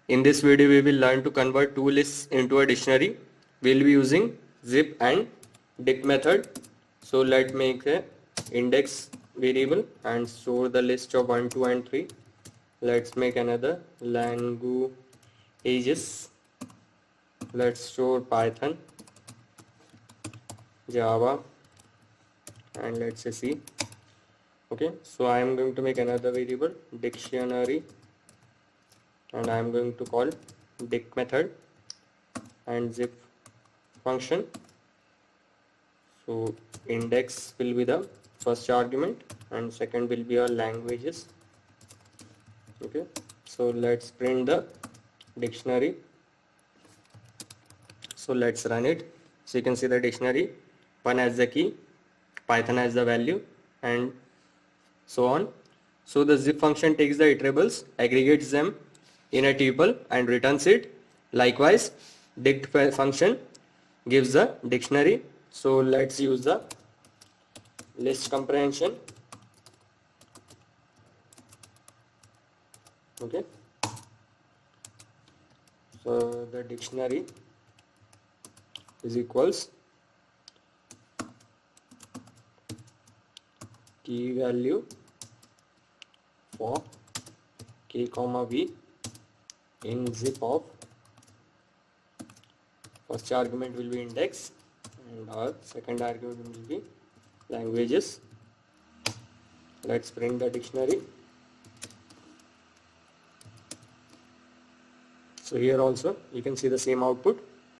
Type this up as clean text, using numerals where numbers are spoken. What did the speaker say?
In this video we will learn to convert two lists into a dictionary. We will be using zip and dict method. So let's make a index variable and store the list of 1, 2 and 3. Let's make another languages. Let's store Python, Java and let's say C. Okay, so I am going to make another variable dictionary and I am going to call dict method and zip function. So index will be the first argument and second will be our languages. Okay, so let's print the dictionary. So let's run it. So you can see the dictionary, 1 as the key, Python as the value and so on. So the zip function takes the iterables, aggregates them in a tuple and returns it. Likewise, dict function gives the dictionary. So let's use the list comprehension. Okay. So the dictionary is equals key value for k comma v in zip of first argument will be index and our second argument will be languages. Let's print the dictionary. So here also you can see the same output.